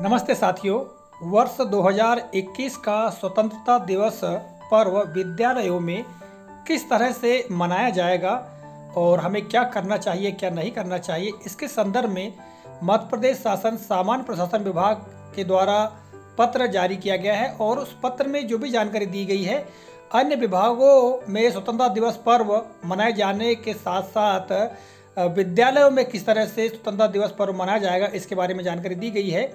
नमस्ते साथियों। वर्ष 2021 का स्वतंत्रता दिवस पर्व विद्यालयों में किस तरह से मनाया जाएगा और हमें क्या करना चाहिए क्या नहीं करना चाहिए, इसके संदर्भ में मध्य प्रदेश शासन सामान्य प्रशासन विभाग के द्वारा पत्र जारी किया गया है और उस पत्र में जो भी जानकारी दी गई है, अन्य विभागों में स्वतंत्रता दिवस पर्व मनाए जाने के साथ साथ विद्यालयों में किस तरह से स्वतंत्रता दिवस पर्व मनाया जाएगा, इसके बारे में जानकारी दी गई है।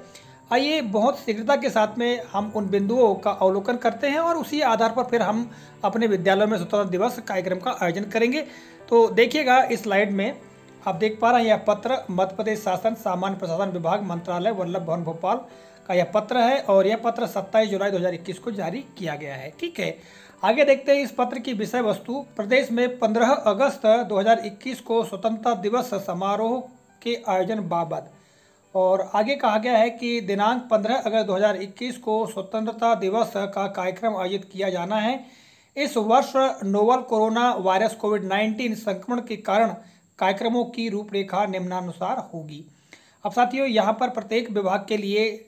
आइए बहुत शीघ्रता के साथ में हम उन बिंदुओं का अवलोकन करते हैं और उसी आधार पर फिर हम अपने विद्यालयों में स्वतंत्रता दिवस कार्यक्रम का आयोजन करेंगे। तो देखिएगा इस स्लाइड में आप देख पा रहे हैं, यह पत्र मध्य प्रदेश शासन सामान्य प्रशासन विभाग मंत्रालय वल्लभ भवन भोपाल का यह पत्र है और यह पत्र 27 जुलाई 2021 को जारी किया गया है। ठीक है, आगे देखते हैं इस पत्र की विषय वस्तु। प्रदेश में 15 अगस्त 2021 को स्वतंत्रता दिवस समारोह के आयोजन बाबत, और आगे कहा गया है कि दिनांक 15 अगस्त 2021 को स्वतंत्रता दिवस का कार्यक्रम आयोजित किया जाना है। इस वर्ष नोवल कोरोना वायरस कोविड-19 संक्रमण के कारण कार्यक्रमों की रूपरेखा निम्नानुसार होगी। अब साथियों, यहाँ पर प्रत्येक विभाग के लिए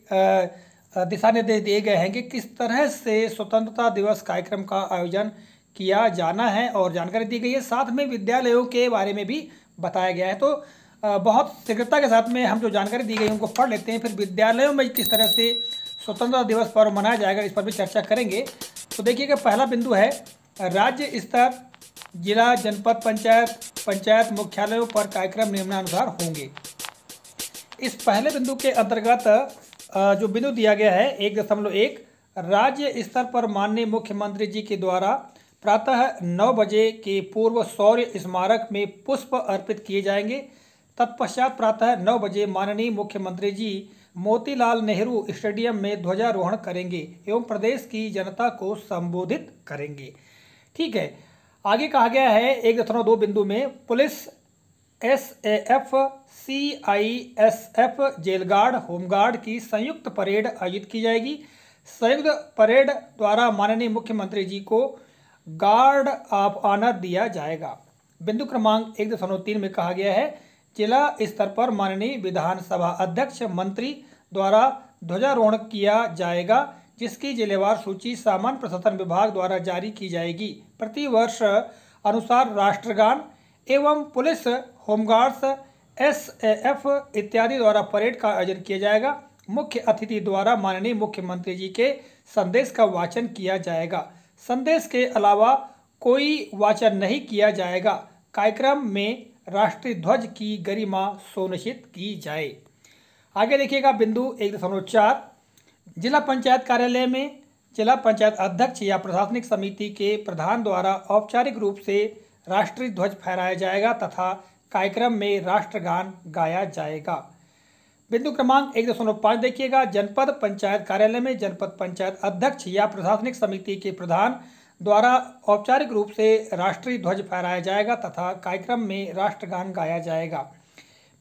दिशा निर्देश दिए गए हैं कि किस तरह से स्वतंत्रता दिवस कार्यक्रम का आयोजन किया जाना है और जानकारी दी गई है। साथ में विद्यालयों के बारे में भी बताया गया है। तो बहुत शीघ्रता के साथ में हम जो जानकारी दी गई उनको पढ़ लेते हैं, फिर विद्यालयों में किस तरह से स्वतंत्रता दिवस पर्व मनाया जाएगा इस पर भी चर्चा करेंगे। तो देखिएगा, पहला बिंदु है राज्य स्तर, जिला, जनपद पंचायत मुख्यालयों पर कार्यक्रम निम्नानुसार होंगे। इस पहले बिंदु के अंतर्गत जो बिंदु दिया गया है 1.1, राज्य स्तर पर माननीय मुख्यमंत्री जी के द्वारा प्रातः 9 बजे के पूर्व शौर्य स्मारक में पुष्प अर्पित किए जाएंगे। तत्पश्चात प्रातः 9 बजे माननीय मुख्यमंत्री जी मोतीलाल नेहरू स्टेडियम में ध्वजारोहण करेंगे एवं प्रदेश की जनता को संबोधित करेंगे। ठीक है, आगे कहा गया है 1.2 बिंदु में police, SAF, CISF, jail guard, home guard की संयुक्त परेड आयोजित की जाएगी। संयुक्त परेड द्वारा माननीय मुख्यमंत्री जी को गार्ड ऑफ ऑनर दिया जाएगा। बिंदु क्रमांक 1.3 में कहा गया है जिला स्तर पर माननीय विधानसभा अध्यक्ष मंत्री द्वारा ध्वजारोहण किया जाएगा, जिसकी जिलेवार सूची सामान्य प्रशासन विभाग द्वारा जारी की जाएगी। प्रति वर्ष अनुसार राष्ट्रगान एवं पुलिस, होमगार्ड्स, SAF इत्यादि द्वारा परेड का आयोजन किया जाएगा। मुख्य अतिथि द्वारा माननीय मुख्यमंत्री जी के संदेश का वाचन किया जाएगा। संदेश के अलावा कोई वाचन नहीं किया जाएगा। कार्यक्रम में राष्ट्रीय ध्वज की गरिमा सुनिश्चित की जाए। आगे देखिएगा बिंदु 1.4, जिला पंचायत कार्यालय में जिला पंचायत अध्यक्ष या प्रशासनिक समिति के प्रधान द्वारा औपचारिक रूप से राष्ट्रीय ध्वज फहराया जाएगा तथा कार्यक्रम में राष्ट्रगान गाया जाएगा। बिंदु क्रमांक 1.5 देखिएगा, जनपद पंचायत कार्यालय में जनपद पंचायत अध्यक्ष या प्रशासनिक समिति के प्रधान द्वारा औपचारिक रूप से राष्ट्रीय ध्वज फहराया जाएगा तथा कार्यक्रम में राष्ट्रगान गाया जाएगा।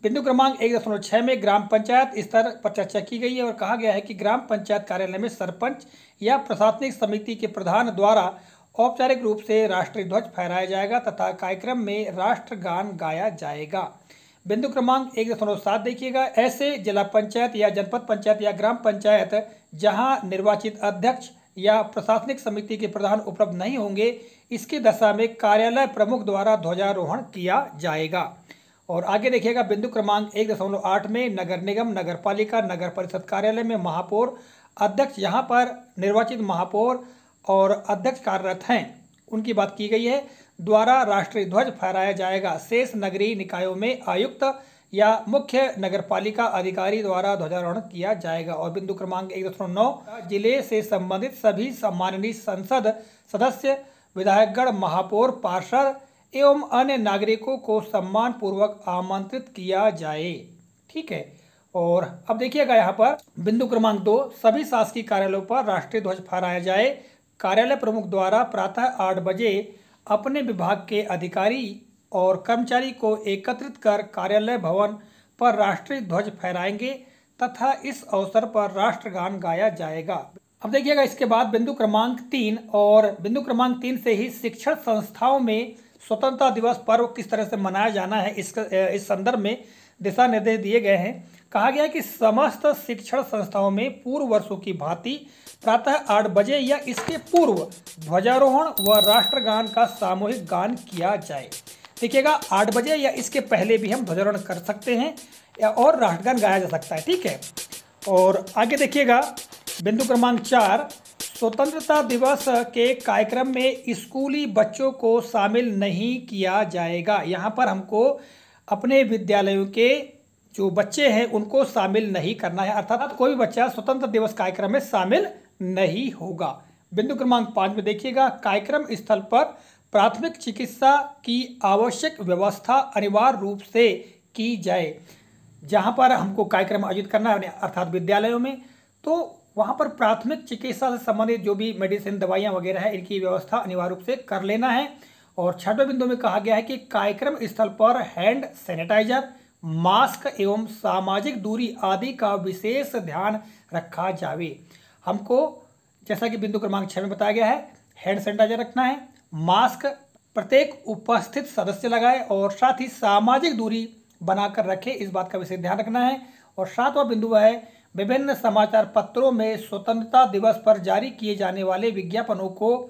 बिंदु क्रमांक 1.6 में ग्राम पंचायत स्तर पर चर्चा की गई है और कहा गया है कि ग्राम पंचायत कार्यालय में सरपंच या प्रशासनिक समिति के प्रधान द्वारा औपचारिक रूप से राष्ट्रीय ध्वज फहराया जाएगा तथा कार्यक्रम में राष्ट्रगान गाया जाएगा। बिंदु क्रमांक 1.7 देखिएगा, ऐसे जिला पंचायत या जनपद पंचायत या ग्राम पंचायत जहां निर्वाचित अध्यक्ष या प्रशासनिक समिति के प्रधान उपलब्ध नहीं होंगे, इसकी दशा में कार्यालय प्रमुख द्वारा ध्वजारोहण किया जाएगा। और आगे देखिएगा बिंदु क्रमांक 1.8 में नगर निगम, नगर पालिका, नगर परिषद कार्यालय में महापौर, अध्यक्ष, यहाँ पर निर्वाचित महापौर और अध्यक्ष कार्यरत हैं, उनकी बात की गई है, द्वारा राष्ट्रीय ध्वज फहराया जाएगा। शेष नगरीय निकायों में आयुक्त या मुख्य नगरपालिका अधिकारी द्वारा ध्वजारोहण किया जाएगा। और बिंदु क्रमांक 1.9, जिले से संबंधित सभी सम्माननीय संसद सदस्य, विधायकगण, महापौर, पार्षद एवं अन्य नागरिकों को सम्मान पूर्वक आमंत्रित किया जाए। ठीक है, और अब देखिएगा यहाँ पर बिंदु क्रमांक 2, सभी शासकीय कार्यालयों पर राष्ट्रीय ध्वज फहराया जाए। कार्यालय प्रमुख द्वारा प्रातः 8 बजे अपने विभाग के अधिकारी और कर्मचारी को एकत्रित कर कार्यालय भवन पर राष्ट्रीय ध्वज फहराएंगे तथा इस अवसर पर राष्ट्रगान गाया जाएगा। अब देखिएगा इसके बाद बिंदु क्रमांक 3, और बिंदु क्रमांक 3 से ही शिक्षण संस्थाओं में स्वतंत्रता दिवस पर्व किस तरह से मनाया जाना है इस संदर्भ में दिशा निर्देश दिए गए हैं। कहा गया है कि समस्त शिक्षण संस्थाओं में पूर्व वर्षों की भांति प्रातः 8 बजे या इसके पूर्व ध्वजारोहण व राष्ट्रगान का सामूहिक गान किया जाए। देखिएगा 8 बजे या इसके पहले भी हम ध्वजारोहण कर सकते हैं और राष्ट्रगान गाया जा सकता है, ठीक है। और आगे देखिएगा बिंदु क्रमांक 4, स्वतंत्रता दिवस के कार्यक्रम में स्कूली बच्चों को शामिल नहीं किया जाएगा। यहाँ पर हमको अपने विद्यालयों के जो बच्चे हैं उनको शामिल नहीं करना है, अर्थात कोई बच्चा स्वतंत्र दिवस कार्यक्रम में शामिल नहीं होगा। बिंदु क्रमांक 5 में देखिएगा, कार्यक्रम स्थल पर प्राथमिक चिकित्सा की आवश्यक व्यवस्था अनिवार्य रूप से की जाए। जहां पर हमको कार्यक्रम आयोजित करना है अर्थात विद्यालयों में, तो वहां पर प्राथमिक चिकित्सा से संबंधित जो भी मेडिसिन दवाइयां वगैरह है इनकी व्यवस्था अनिवार्य रूप से कर लेना है। और 6वें बिंदु में कहा गया है कि कार्यक्रम स्थल पर हैंड सैनिटाइजर, मास्क एवं सामाजिक दूरी आदि का विशेष ध्यान रखा जाए। हमको जैसा कि बिंदु क्रमांक 6 में बताया गया है, हैंड सैनिटाइजर रखना है, मास्क प्रत्येक उपस्थित सदस्य लगाए और साथ ही सामाजिक दूरी बनाकर रखे, इस बात का विशेष ध्यान रखना है। और 7वां बिंदु है, विभिन्न समाचार पत्रों में स्वतंत्रता दिवस पर जारी किए जाने वाले विज्ञापनों को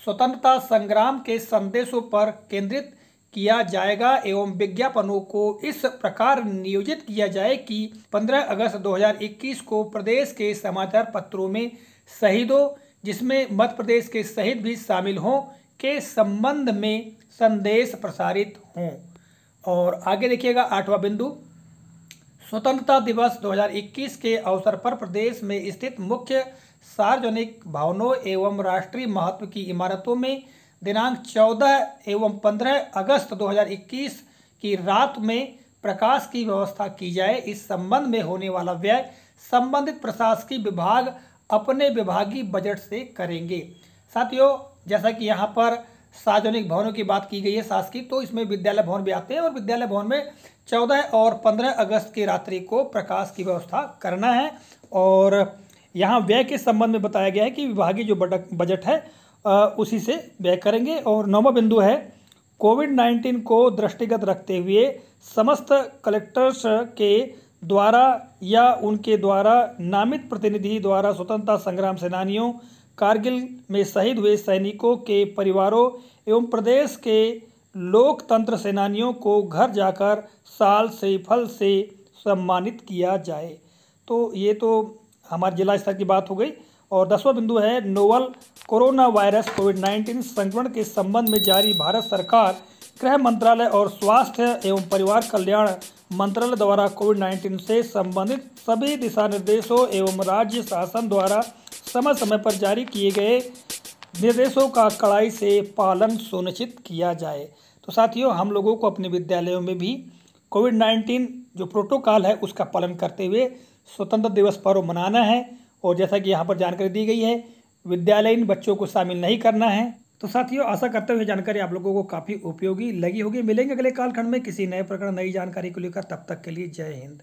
स्वतंत्रता संग्राम के संदेशों पर केंद्रित किया जाएगा एवं विज्ञापनों को इस प्रकार नियोजित किया जाए कि 15 अगस्त 2021 को प्रदेश के समाचार पत्रों में शहीदों, जिसमें मध्य प्रदेश के शहीद भी शामिल हों, के संबंध में संदेश प्रसारित हों। और आगे देखिएगा 8वां बिंदु, स्वतंत्रता दिवस 2021 के अवसर पर प्रदेश में स्थित मुख्य सार्वजनिक भवनों एवं राष्ट्रीय महत्व की इमारतों में दिनांक 14 एवं 15 अगस्त 2021 की रात में प्रकाश की व्यवस्था की जाए। इस संबंध में होने वाला व्यय संबंधित प्रशासकीय विभाग अपने विभागीय बजट से करेंगे। साथियों, जैसा कि यहाँ पर सार्वजनिक भवनों की बात की गई है शासकीय, तो इसमें विद्यालय भवन भी आते हैं और विद्यालय भवन में 14 और 15 अगस्त की रात्रि को प्रकाश की व्यवस्था करना है। और यहाँ व्यय के संबंध में बताया गया है कि विभागीय जो बजट है उसी से व्यय करेंगे। और 9वां बिंदु है, कोविड-19 को दृष्टिगत रखते हुए समस्त कलेक्टर्स के द्वारा या उनके द्वारा नामित प्रतिनिधि द्वारा स्वतंत्रता संग्राम सेनानियों, कारगिल में शहीद हुए सैनिकों के परिवारों एवं प्रदेश के लोकतंत्र सेनानियों को घर जाकर साल से फल से सम्मानित किया जाए। तो ये तो हमारे जिला स्तर की बात हो गई। और 10वां बिंदु है, नोवल कोरोना वायरस कोविड-19 संक्रमण के संबंध में जारी भारत सरकार, गृह मंत्रालय और स्वास्थ्य एवं परिवार कल्याण मंत्रालय द्वारा कोविड-19 से संबंधित सभी दिशा निर्देशों एवं राज्य शासन द्वारा समय समय पर जारी किए गए निर्देशों का कड़ाई से पालन सुनिश्चित किया जाए। तो साथियों, हम लोगों को अपने विद्यालयों में भी कोविड-19 जो प्रोटोकॉल है उसका पालन करते हुए स्वतंत्रता दिवस पर्व मनाना है। और जैसा कि यहाँ पर जानकारी दी गई है, विद्यालयीन बच्चों को शामिल नहीं करना है। तो साथियों, आशा करते हुए जानकारी आप लोगों को काफ़ी उपयोगी लगी होगी। मिलेंगे अगले कालखंड में किसी नए प्रकरण, नई जानकारी को लेकर। तब तक के लिए जय हिंद।